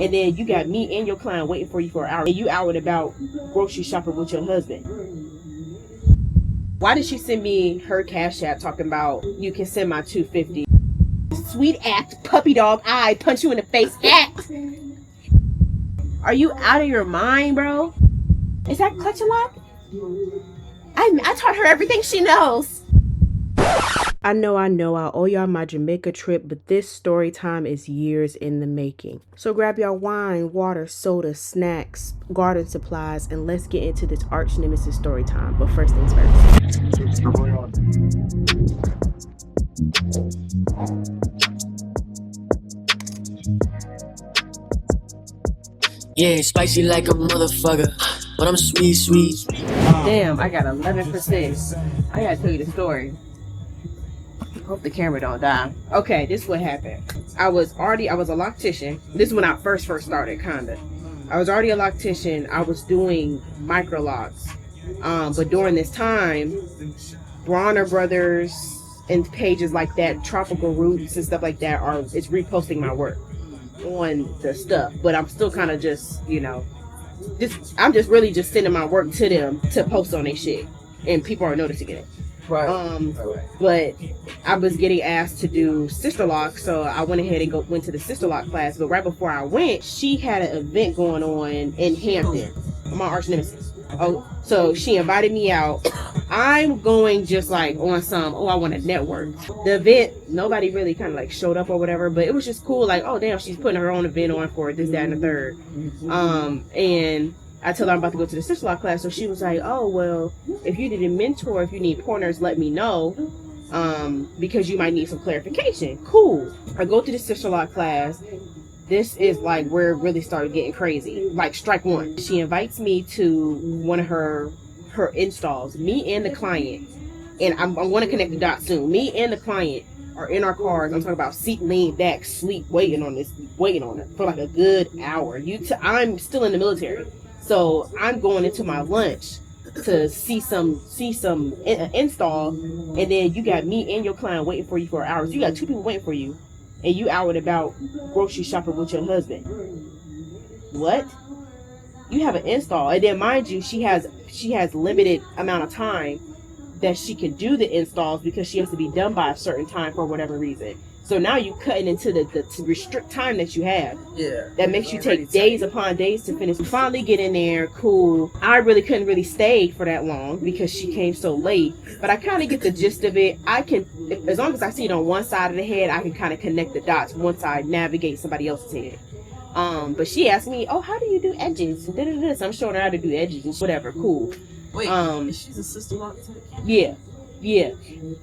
And then you got me and your client waiting for you for an hour, and you out and about grocery shopping with your husband. Why did she send me her Cash App talking about you can send my $250? Sweet act, puppy dog eye, punch you in the face act. Are you out of your mind, bro? Is that ClutchNLoc? I taught her everything she knows. I know I owe y'all my Jamaica trip, but this story time is years in the making. So grab y'all wine, water, soda, snacks, garden supplies, and let's get into this Arch Nemesis story time. But first things first. Yeah, spicy like a motherfucker, but I'm sweet. Damn, I got 11%. I gotta tell you the story. Hope the camera don't die. Okay, this is what happened. I was a Loctician. This is when I first started, kinda. I was already a Loctician. I was doing Microlocks. But during this time, Bronner Brothers and pages like that, Tropical Roots and stuff like that it's reposting my work on the stuff. But I'm still kind of just, I'm just really just sending my work to them to post on their shit. And people are noticing it. Right. But I was getting asked to do Sisterlock, so I went ahead and went to the Sisterlock class. But right before I went, she had an event going on in Hampton. I'm on Arch Nemesis. Oh, so she invited me out. I'm going just like on some, I want to network. The event, nobody really kind of like showed up or whatever, but it was just cool. Like, oh damn, she's putting her own event on for this, that, and the third. And I told her I'm about to go to the Sisterlock class, so she was like, oh, well, if you need a mentor, if you need pointers, let me know, because you might need some clarification. Cool. I go to the Sisterlock class. This is like where it really started getting crazy, like strike one. She invites me to one of her installs, me and the client, and I'm going to connect the dots soon. Me and the client are in our cars. I'm talking about seat leaned back, sleep, waiting on it for like a good hour. I'm still in the military. So I'm going into my lunch to see some install, and then you got me and your client waiting for you for hours. You got two people waiting for you, and you out and about grocery shopping with your husband. What? You have an install, and then mind you, she has limited amount of time that she can do the installs because she has to be done by a certain time for whatever reason. So now you cutting into the restrict time that you have. Yeah. That makes you take days upon days to finish. We finally get in there, cool. I really couldn't really stay for that long because she came so late. But I kind of get the gist of it. I can, as long as I see it on one side of the head, I can kind of connect the dots once I navigate somebody else's head. But she asked me, oh, how do you do edges? So I'm showing her how to do edges and whatever, cool. Wait, she's a Sisterlock tech? Yeah.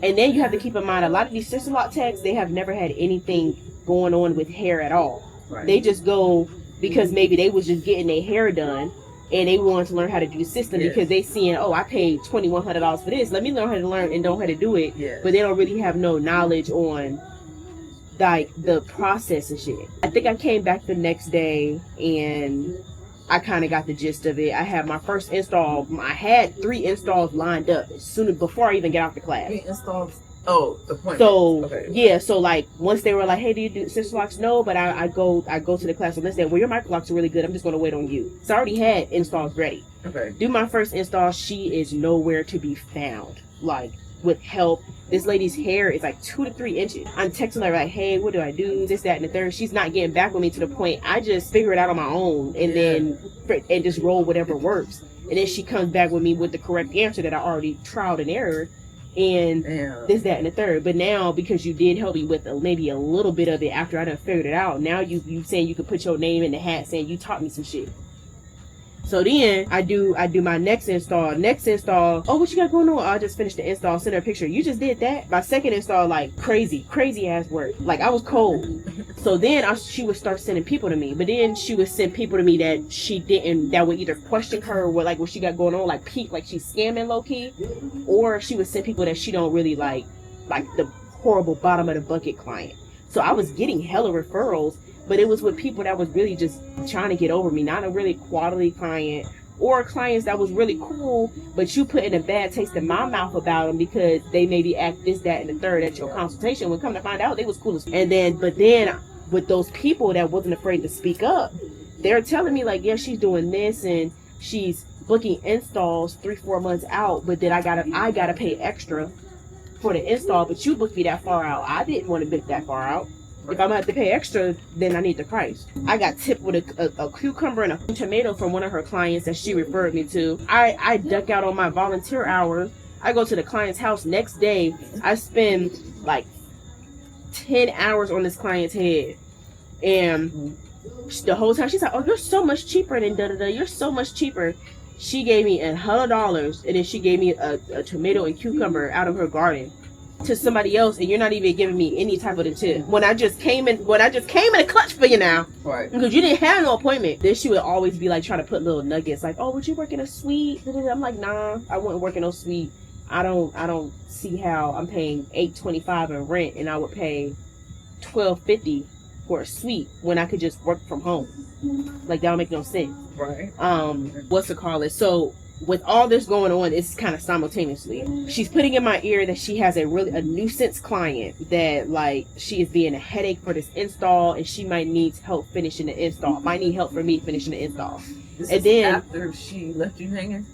And then you have to keep in mind, a lot of these Sisterlock techs, they have never had anything going on with hair at all. Right. They just go because maybe they was just getting their hair done and they wanted to learn how to do the system because they seeing, oh, I paid $2,100 for this. Let me learn how to learn and know how to do it. Yeah. But they don't really have no knowledge on like the process and shit. I think I came back the next day and I kind of got the gist of it. I had my first install. I had 3 installs lined up before I even get out the class. 3 installs? Oh, the point. So, okay. Yeah, so like once they were like, hey, do you do Sisterlocks? No, but I go to the class and they said, well, your Microlocks are really good. I'm just going to wait on you. So I already had installs ready. Okay. Do my first install. She is nowhere to be found. Like, with help. This lady's hair is like 2 to 3 inches. I'm texting her like, hey, what do I do? This, that, and the third. She's not getting back with me to the point. I just figure it out on my own and then just roll whatever works. And then she comes back with me with the correct answer that I already trialed and errored. And this, that, and the third. But now, because you did help me with maybe a little bit of it after I done figured it out, now you saying you could put your name in the hat saying you taught me some shit. So then I do my next install. Oh, what you got going on? I just finished the install. Send her a picture. You just did that? My second install, like crazy ass work. Like I was cold. So then she would start sending people to me. But then she would send people to me that she didn't, that would either question her or what she got going on, like peak, like she's scamming low key, or she would send people that she don't really like the horrible bottom of the bucket client. So I was getting hella referrals. But it was with people that was really just trying to get over me, not a really quality client, or clients that was really cool, but you putting a bad taste in my mouth about them because they maybe act this, that, and the third at your consultation. When come to find out, they was cool as. But then with those people that wasn't afraid to speak up, they're telling me like, yeah, she's doing this and she's booking installs 3-4 months out, but then I gotta pay extra for the install, but you booked me that far out. I didn't want to book that far out. If I'm gonna have to pay extra, then I need the price. I got tipped with a cucumber and a tomato from one of her clients that she referred me to. I duck out on my volunteer hours. I go to the client's house next day. I spend like 10 hours on this client's head. And the whole time she's like, oh, you're so much cheaper than da-da-da. You're so much cheaper. She gave me $100 and then she gave me a tomato and cucumber out of her garden to somebody else, and you're not even giving me any type of the tip. When I just came in the clutch for you now, right? Because you didn't have no appointment. Then she would always be like trying to put little nuggets, like, "Oh, would you work in a suite?" I'm like, "Nah, I wouldn't work in no suite. I don't see how I'm paying $8.25 in rent, and I would pay $12.50 for a suite when I could just work from home. Like that don't make no sense." Right. What's it called? So with all this going on, it's kind of simultaneously. She's putting in my ear that she has a nuisance client, that like she is being a headache for this install and she might need help finishing the install. Might need help for me finishing the install. This and is then after she left you hanging.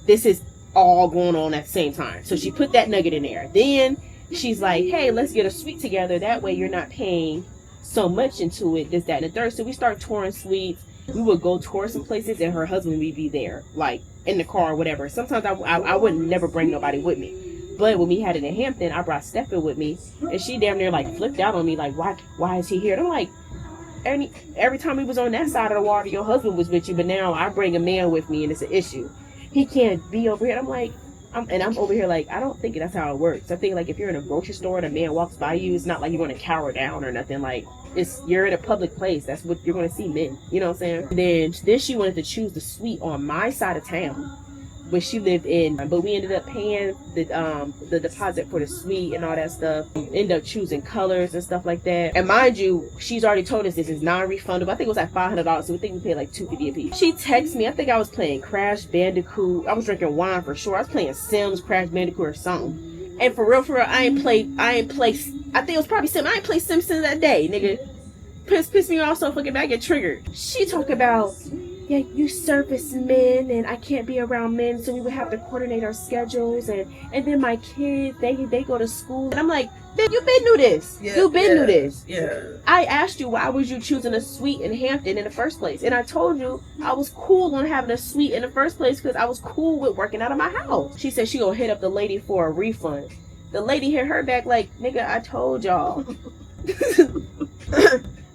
This is all going on at the same time. So she put that nugget in there. Then she's like, "Hey, let's get a suite together. That way you're not paying so much into it, this, that, and the third." So we start touring suites. We would go tour some places and her husband would be there, like in the car or whatever. Sometimes I wouldn't never bring nobody with me. But when we had it in Hampton, I brought Stefan with me and she damn near like flipped out on me like, why is he here? And I'm like, every time we was on that side of the water, your husband was with you, but now I bring a man with me and it's an issue. He can't be over here. And I'm like, I'm over here like, I don't think that's how it works. I think like if you're in a grocery store and a man walks by you, it's not like you're going to cower down or nothing. Like you're in a public place. That's what you're going to see men. You know what I'm saying? Then she wanted to choose the suite on my side of town, which she lived in, but we ended up paying the deposit for the suite and all that stuff. Ended up choosing colors and stuff like that. And mind you, she's already told us this is non-refundable. I think it was like $500, so we think we paid like $250 a piece. She texted me. I think I was playing Crash Bandicoot. I was drinking wine for sure. I was playing Sims, Crash Bandicoot, or something. And for real, I ain't play. I think it was probably Sims. I ain't play Simpsons that day, nigga. Piss me off so fucking bad, I get triggered. She talk about, yeah, you service men and I can't be around men, so we would have to coordinate our schedules, and then my kids, they go to school. And I'm like, bitch, you been through this. You been through this. Yeah. I asked you, why was you choosing a suite in Hampton in the first place? And I told you I was cool on having a suite in the first place because I was cool with working out of my house. She said she gonna hit up the lady for a refund. The lady hit her back like, nigga, I told y'all.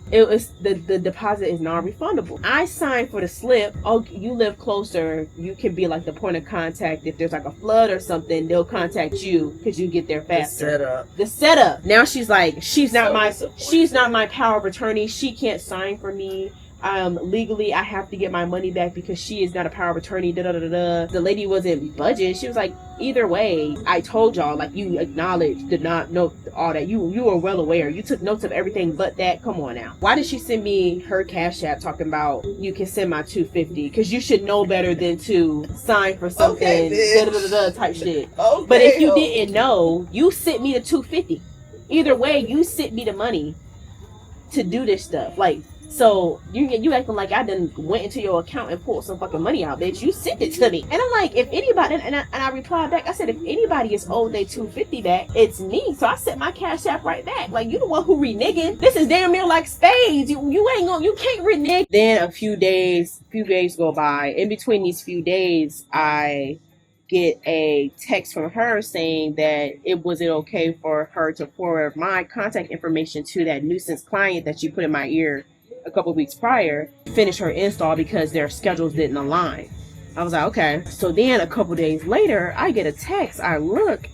It was the deposit is non-refundable. I signed for the slip. Oh, you live closer, you can be like the point of contact. If there's like a flood or something, they'll contact you because you get there faster. The setup. Now she's like, she's not my power of attorney. She can't sign for me. Legally I have to get my money back because she is not a power of attorney. The lady wasn't budging. She was like, either way, I told y'all, like, you acknowledged, did not know all that. You were well aware. You took notes of everything but that. Come on now. Why did she send me her Cash App talking about you can send my $250? Because you should know better than to sign for something type shit. Okay, but if you didn't know, you sent me the $250. Either way, you sent me the money to do this stuff. Like, so you acting like I done went into your account and pulled some fucking money out, bitch. You sent it to me. And I'm like, if anybody, and I replied back, I said, if anybody is owed their $250 back, it's me. So I sent my Cash App right back. Like, you the one who reneging. This is damn near like spades. You can't renege. Then a few days go by. In between these few days, I get a text from her saying that it wasn't okay for her to forward my contact information to that nuisance client that she put in my ear a couple weeks prior, finish her install because their schedules didn't align. I was like, okay. So then a couple days later, I get a text. I look,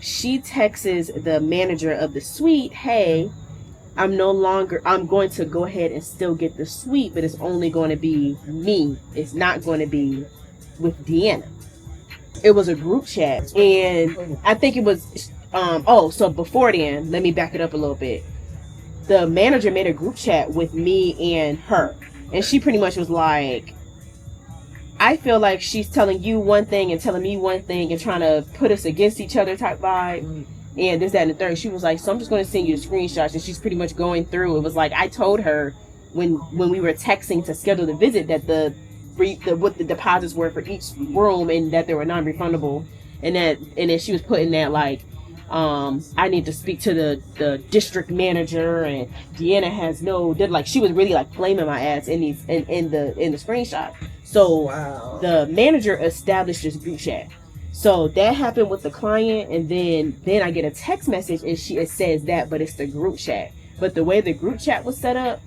she texts the manager of the suite, hey, I'm going to go ahead and still get the suite, but it's only going to be me. It's not going to be with Deanna. It was a group chat, and I think it was, so before then, let me back it up a little bit. The manager made a group chat with me and her, and she pretty much was like, I feel like she's telling you one thing and telling me one thing and trying to put us against each other type vibe. and this, that, and the third. She was like, so I'm just going to send you the screenshots. And she's pretty much going through. It was like, I told her when we were texting to schedule the visit that what the deposits were for each room and that they were non-refundable. And then she was putting that like, I need to speak to the district manager, and Deanna has like, she was really like flaming my ass in the screenshot. So the manager established this group chat. So that happened with the client, and then I get a text message and it says that, but it's the group chat. But the way the group chat was set up,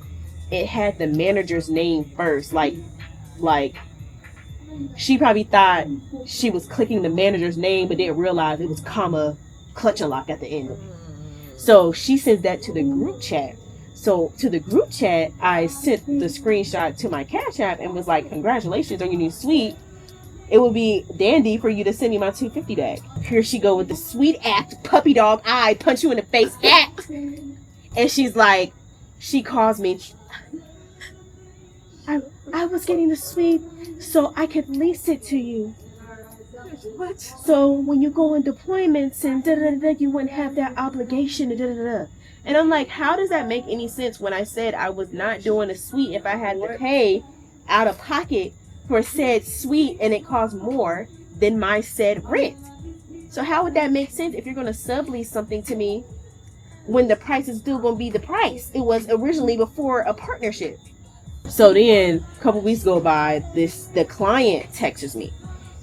it had the manager's name first. Like she probably thought she was clicking the manager's name, but didn't realize it was comma ClutchNLoc at the end of it. So she sends that to the group chat. So to the group chat, I sent the screenshot to my Cash App and was like, congratulations on your new suite. It would be dandy for you to send me my $250 back. Here she go with the sweet act, puppy dog eye, punch you in the face act. And she's like, she calls me, I was getting the suite so I could lease it to you. What? So when you go on deployments and da-da-da-da, you wouldn't have that obligation to da-da-da-da. And I'm like, how does that make any sense when I said I was not doing a suite if I had to pay out of pocket for said suite and it costs more than my said rent? So how would that make sense if you're going to sublease something to me when the price is still going to be the price it was originally before a partnership? So then a couple weeks go by, the client texts me.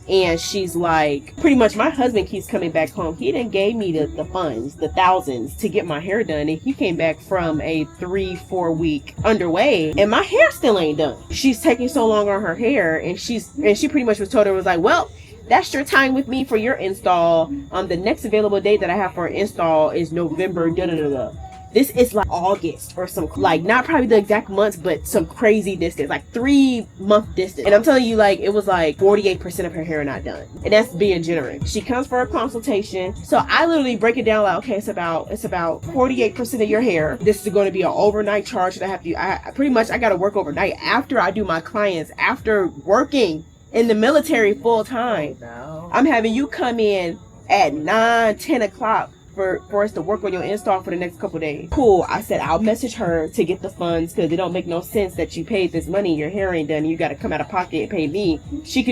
And she's like, pretty much my husband keeps coming back home. He done gave me the funds, the thousands to get my hair done. And he came back from a 3-4 week underway and my hair still ain't done. She's taking so long on her hair, and she pretty much was told her, was like, well, that's your time with me for your install. The next available date that I have for an install is November, da-da-da-da. This is like August or some, like, not probably the exact months, but some crazy distance, like 3-month distance. And I'm telling you, like, it was like 48% of her hair not done. And that's being generous. She comes for a consultation. So I literally break it down like, okay, it's about 48% of your hair. This is going to be an overnight charge that I got to work overnight after I do my clients, after working in the military full time. No. I'm having you come in at 9-10 o'clock for us to work on your install for the next couple days. Cool. I said I'll message her to get the funds, because it don't make no sense that you paid this money, your hair ain't done, and you got to come out of pocket and pay me. She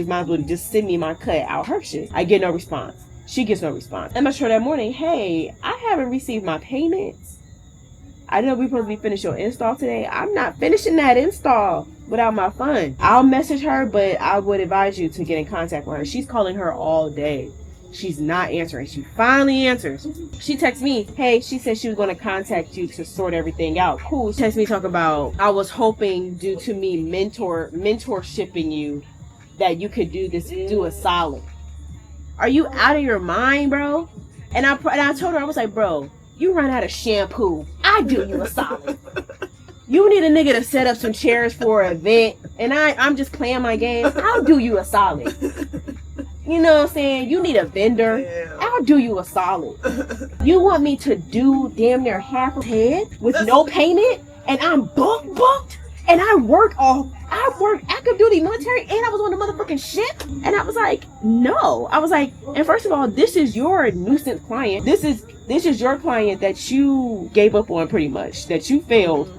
might as well just send me my cut out her shit. I get no response. She gets no response. I messaged her that morning, hey, I haven't received my payments. I know we're supposed to be finished your install today. I'm not finishing that install without my funds. I'll message her, but I would advise you to get in contact with her. She's calling her all day. She's not answering. She finally answers. She texts me, hey, she said she was going to contact you to sort everything out. Cool. She texts me, talk about, I was hoping due to me mentorshipping you that you could do a solid. Are you out of your mind, bro? And I told her, I was like, bro, you run out of shampoo, I do you a solid. You need a nigga to set up some chairs for an event, and I'm just playing my game. I'll do you a solid. You know what I'm saying? You need a vendor. Yeah. I'll do you a solid. You want me to do damn near half a head with no payment, and I'm booked, and I work active duty military, and I was on the motherfucking ship, and I was like, no. I was like, and first of all, this is your nuisance client. This is your client that you gave up on, pretty much, that you failed,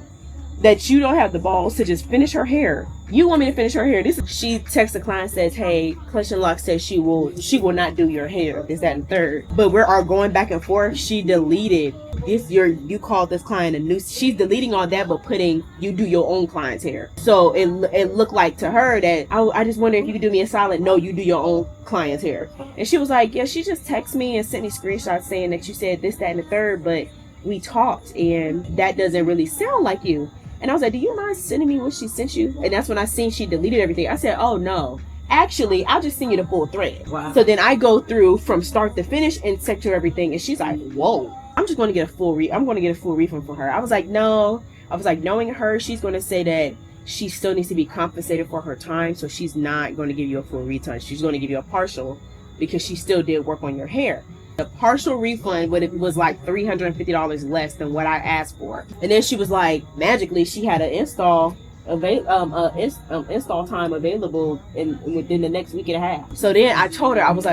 that you don't have the balls to just finish her hair. You want me to finish her hair. She texts the client, says, hey, ClutchNLoc says she will not do your hair. Is that in third? But we're going back and forth. She deleted this. You called this client a nuisance. She's deleting all that, but putting you do your own client's hair. So it looked like to her that I just wonder if you could do me a solid. No, you do your own client's hair. And she was like, yeah, she just texted me and sent me screenshots saying that you said this, that, and the third, but we talked and that doesn't really sound like you. And I was like, do you mind sending me what she sent you? And that's when I seen she deleted everything. I said, oh no, actually, I'll just send you the full thread. Wow. So then I go through from start to finish and sector everything. And she's like, whoa, I'm just going to get a full refund for her. I was like, no. I was like, knowing her, she's going to say that she still needs to be compensated for her time. So she's not going to give you a full refund. She's going to give you a partial because she still did work on your hair. The partial refund was like $350 less than what I asked for. And then she was like, magically, she had an install time available within the next week and a half. So then I told her, I was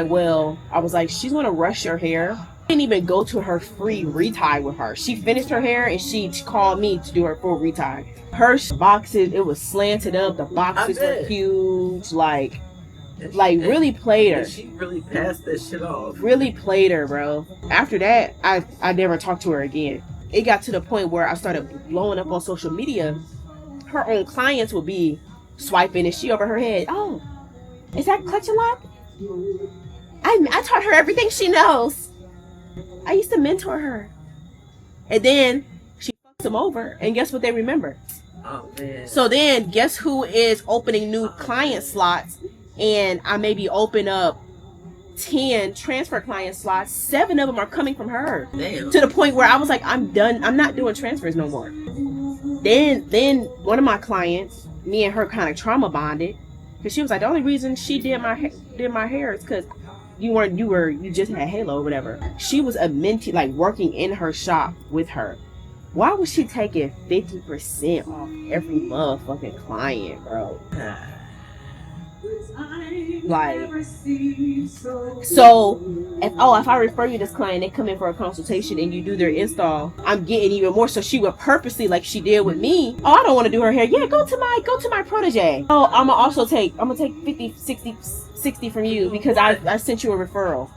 like, she's going to rush your hair. Didn't even go to her free retie with her. She finished her hair and she called me to do her full retie. Her boxes, it was slanted up. The boxes were huge. Like really played her. She really passed that shit off. Really played her, bro. After that, I never talked to her again. It got to the point where I started blowing up on social media. Her own clients would be swiping and she over her head. Oh, is that ClutchNLoc? I taught her everything she knows. I used to mentor her. And then she fucks them over. And guess what they remember? Oh, man. So then guess who is opening new client slots? And I maybe open up 10 transfer client slots. 7 of them are coming from her. Damn. To the point where I was like, I'm done. I'm not doing transfers no more. Then one of my clients, me and her kind of trauma bonded. Because she was like, the only reason she did my hair is because you just had Halo or whatever. She was a mentee, like working in her shop with her. Why was she taking 50% off every motherfucking client, bro? Like, so if I refer you this client, they come in for a consultation and you do their install, I'm getting even more. So she would purposely, like she did with me, oh, I don't want to do her hair. Yeah, go to my protege. Oh, I'm gonna take 50, 60 from you because I sent you a referral.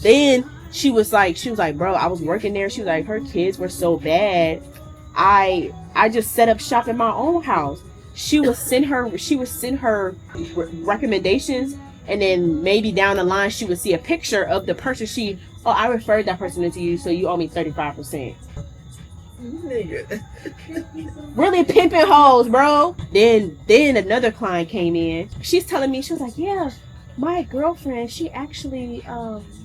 Then she was like, bro, I was working there. She was like, her kids were so bad. I just set up shop in my own house. She would send her recommendations, and then maybe down the line she would see a picture of the person I referred that person into you, so you owe me 35%. Nigga. Really pimping hoes, bro. Then another client came in. She's telling me, she was like, yeah, my girlfriend, she actually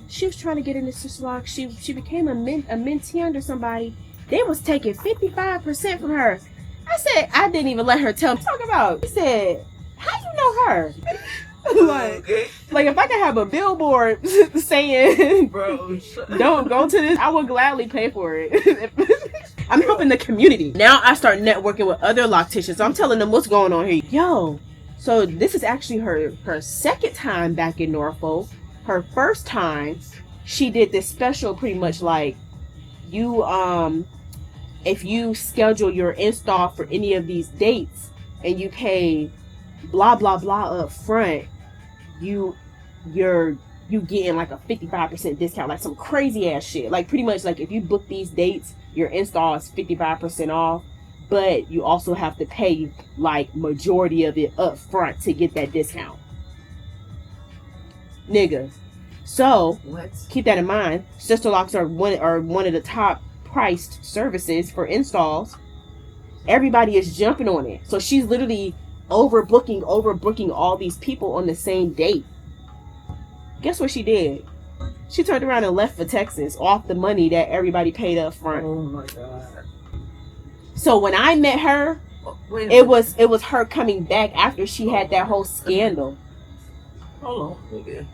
she was trying to get into Sisterlock. She became a mentee under somebody. They was taking 55% from her. I said, I didn't even let her tell me. Talk about. He said, how you know her? like if I could have a billboard saying, bro, don't go to this, I would gladly pay for it. I'm helping the community. Now I start networking with other Locticians. So I'm telling them what's going on here. Yo, so this is actually her second time back in Norfolk. Her first time, she did this special, pretty much like you if you schedule your install for any of these dates and you pay blah blah blah up front, you getting like a 55% discount, like some crazy ass shit. Like pretty much like if you book these dates, your install is 55% off, but you also have to pay like majority of it up front to get that discount. Nigga. So keep that in mind. Sisterlocks are one of the top priced services for installs. Everybody is jumping on it. So she's literally overbooking all these people on the same date. Guess what she did? She turned around and left for Texas off the money that everybody paid up front. Oh my god. So when I met her, it was her coming back after she had that whole scandal. Hold on, nigga.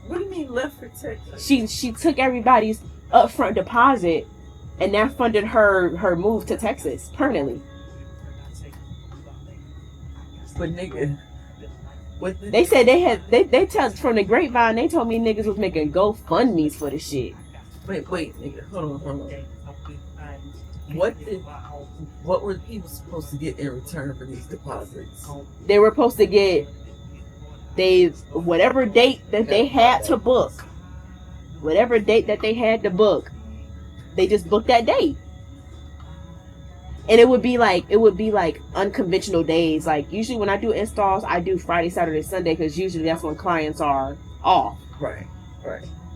What do you mean left for Texas? She took everybody's upfront deposit, and that funded her move to Texas permanently. But nigga, they said they tell from the grapevine, they told me niggas was making GoFundMe's for the shit. Wait, nigga, hold on. What were people supposed to get in return for these deposits? They were supposed to get whatever date that they had to book. Whatever date that they had to book, they just booked that date. And it would be like unconventional days. Like usually when I do installs, I do Friday, Saturday, Sunday, because usually that's when clients are off. Right.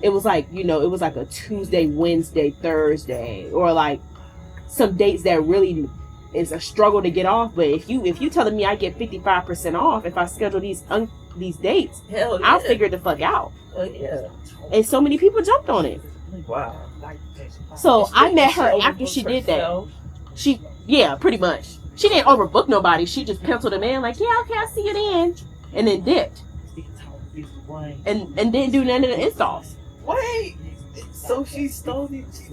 It was like, it was like a Tuesday, Wednesday, Thursday, or like some dates that really is a struggle to get off. But if you telling me I get 55% off if I schedule these dates, hell yeah, I'll figure the fuck out. Yeah. And so many people jumped on it. Wow. So I met her after she did that. Yeah, pretty much. She didn't overbook nobody. She just penciled them in like, yeah, okay, I'll see you then. And then dipped. And didn't do none of the installs. Wait. So she stole these.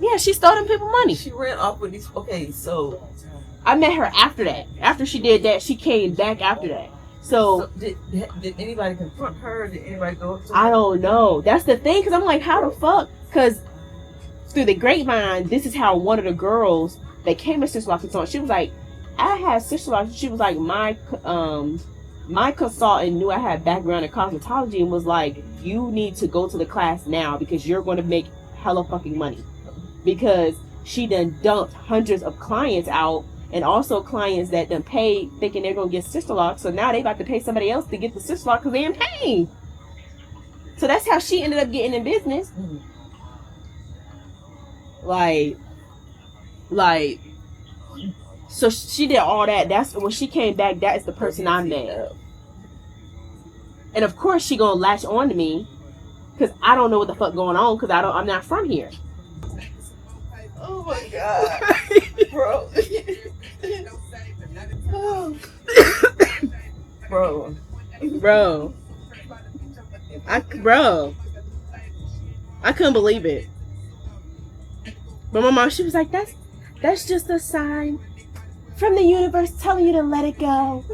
Yeah, she stole them people money. She ran off with these. Okay, so I met her after that. After she did that, she came back after that. So did anybody confront her? Did anybody go up to her? I don't know. That's the thing, because I'm like, how the fuck? Because through the grapevine, this is how one of the girls that came to Sisterlock Consultant, she was like, I had Sisterlock. She was like, my consultant knew I had background in cosmetology and was like, you need to go to the class now because you're going to make hella fucking money. Because she done dumped hundreds of clients out, and also clients that done paid thinking they're going to get Sisterlock. So now they about to pay somebody else to get the Sisterlock because they ain't paying. So that's how she ended up getting in business. Like, so she did all that. That's when she came back. That is the person I met. And of course she gonna latch on to me because I don't know what the fuck going on because I'm not from here. Oh my god, bro. bro, I couldn't believe it. But my mom, she was like, that's just a sign from the universe telling you to let it go.